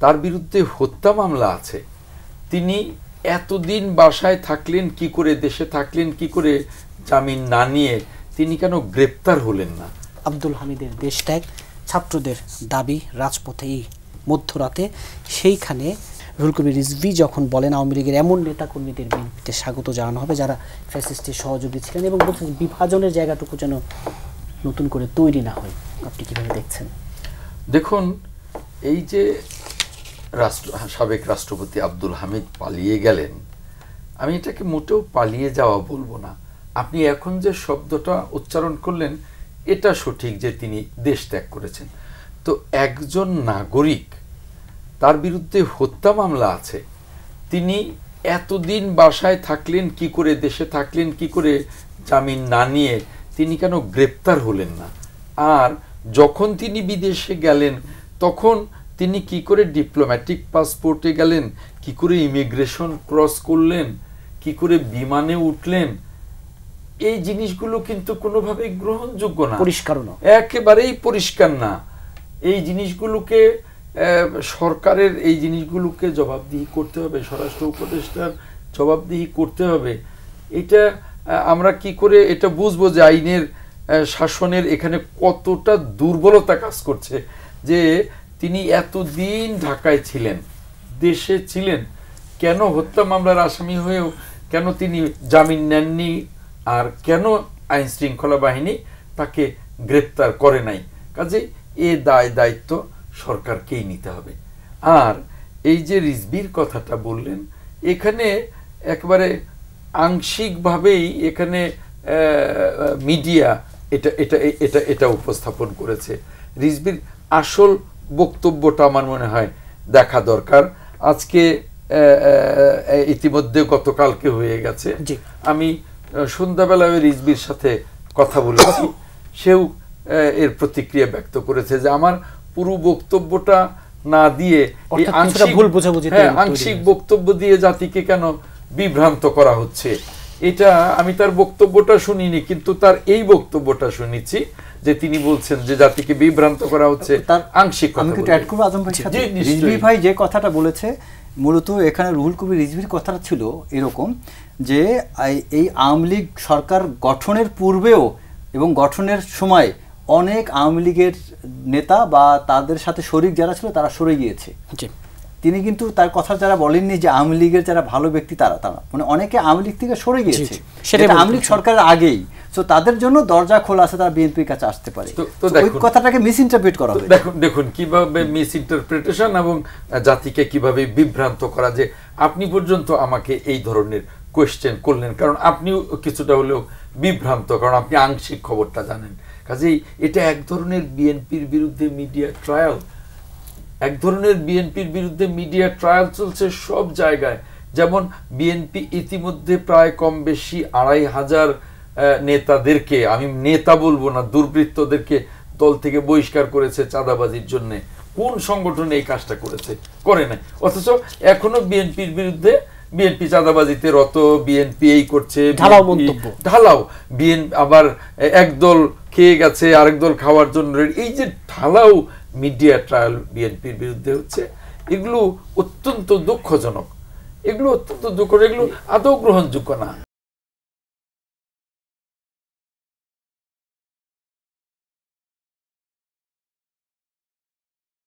তার বিরুদ্ধে হত্যা মামলা আছে, তিনি এতদিন বাসায় থাকলেন কি করে, দেশে থাকলেন কি করে, জামিন না নিয়ে তিনি কেন গ্রেপ্তার হলেন না? আব্দুল হামিদের দেশত্যাগ, ছাত্রদের দাবি রাজপথে এই মধ্যরাতে, সেইখানে রুহুল কবির রিজভী যখন বলেন আওয়ামী লীগের এমন নেতাকর্মীদের বিএনপিতে স্বাগত জানানো হবে যারা ফ্যাসিস্টের সহযোগী ছিলেন, এবং বলছেন বিভাজনের জায়গাটুকু যেন নতুন করে তৈরি না হয়। আপনি কিভাবে দেখছেন? দেখুন, এই যে সাবেক রাষ্ট্রপতি আব্দুল হামিদ পালিয়ে গেলেন, আমি এটাকে মোটেও পালিয়ে যাওয়া বলবো না। আপনি এখন যে শব্দটা উচ্চারণ করলেন এটা সঠিক যে তিনি দেশ ত্যাগ করেছেন। তো একজন নাগরিক, তার বিরুদ্ধে হত্যা মামলা আছে, তিনি এতদিন বাসায় থাকলেন কি করে, দেশে থাকলেন কি করে, জামিন না নিয়ে তিনি কেন গ্রেপ্তার হলেন না? আর যখন তিনি বিদেশে গেলেন তখন তিনি কি করে ডিপ্লোম্যাটিক পাসপোর্টে গেলেন, কি করে ইমিগ্রেশন ক্রস করলেন, কি করে বিমানে উঠলেন, এই জিনিসগুলো কিন্তু কোনোভাবেই গ্রহণযোগ্য না, পরিষ্কার না, একেবারেই পরিষ্কার না। এই জিনিসগুলোকে সরকারের এই জিনিসগুলোকে জবাবদিহি করতে হবে, স্বরাষ্ট্র উপদেষ্টার জবাবদিহি করতে হবে। এটা আমরা কি করে এটা বুঝবো যে আইনের শাসনের এখানে কতটা দুর্বলতা কাজ করছে, যে তিনি এতদিন ঢাকায় ছিলেন, দেশে ছিলেন, কেন হত্যা মামলার আসামি হয়েও কেন তিনি জামিন নেননি, আর কেন আইন শৃঙ্খলা বাহিনী তাকে গ্রেপ্তার করে নাই? কাজে এ দায়িত্ব সরকারকেই নিতে হবে। আর এই যে রিজভির কথাটা বললেন, এখানে একবারে আংশিকভাবেই এখানে মিডিয়া এটা এটা এটা এটা উপস্থাপন করেছে। রিজভির আসল বক্তব্যটা আমার মনে হয় দেখা দরকার। আজকে ইতিমধ্যে গতকালকে হয়ে গেছে, আমি সন্ধ্যাবেলায় রিজভির সাথে কথা বলেছি, সেও এর প্রতিক্রিয়া ব্যক্ত করেছে যে আমার পুরো বক্তব্যটা না দিয়ে আংশিক বক্তব্য দিয়ে জাতিকে কেন বিভ্রান্ত করা হচ্ছে। এটা আমি তার বক্তব্যটা শুনিনি, কিন্তু তার এই বক্তব্যটা শুনেছি যে তিনি বলছেন যে জাতিকে বিভ্রান্ত করা হচ্ছে আংশিক। রিজভী ভাই যে কথাটা বলেছে, মূলত এখানে রুহুল কবির রিজভির কথাটা ছিল এরকম যে এই আওয়ামী লীগ সরকার গঠনের পূর্বেও এবং গঠনের সময় অনেক আওয়ামী লীগের নেতা বা তাদের সাথে শরিক যারা ছিল তারা সরে গিয়েছে। তিনি কিন্তু তার কথা যারা বলেননি যে আওয়ামী লীগের যারা ভালো ব্যক্তি তারা মানে অনেকে আওয়ামী লীগ থেকে সরে গিয়েছে, সেটা আওয়ামী লীগ সরকারের আগেই। তো তাদের জন্য দরজা খোলা আছে, তারা বিএনপির কাছে আসতে পারে। তো ওই কথাটাকে মিস ইন্টারপ্রিট করা হয়। দেখুন কিভাবে মিস ইন্টারপ্রিটেশন এবং জাতিকে কিভাবে বিভ্রান্ত করা, যে আপনি পর্যন্ত আমাকে এই ধরনের কোয়েশ্চেন করলেন, কারণ আপনিও কিছুটা হলেও বিভ্রান্ত, কারণ আপনি আংশিক খবরটা জানেন। কাজেই এটা এক ধরনের বিএনপির বিরুদ্ধে মিডিয়া ট্রায়াল, এক ধরনের বিএনপির বিরুদ্ধে মিডিয়া ট্রায়াল চলছে সব জায়গায়। যেমন বিএনপি ইতিমধ্যে প্রায় কম বেশি ২৫০০ নেতাদেরকে, আমি নেতা বলবো না, দুর্বৃত্তদেরকে দল থেকে বহিষ্কার করেছে চাঁদাবাজির জন্য। কোন সংগঠন এই কাজটা করেছে? করে নাই। অথচ এখনো বিএনপির বিরুদ্ধে বিএনপি চাঁদাবাজিতে রত, বিএনপি এই করছে, ঢালাও আবার একদল খেয়ে গেছে আরেক দল খাওয়ার জন্য। এই যে ঢালাও মিডিয়া ট্রায়াল বিএনপির বিরুদ্ধে হচ্ছে, এগুলো অত্যন্ত দুঃখজনক, এগুলো আদৌ গ্রহণযোগ্য না।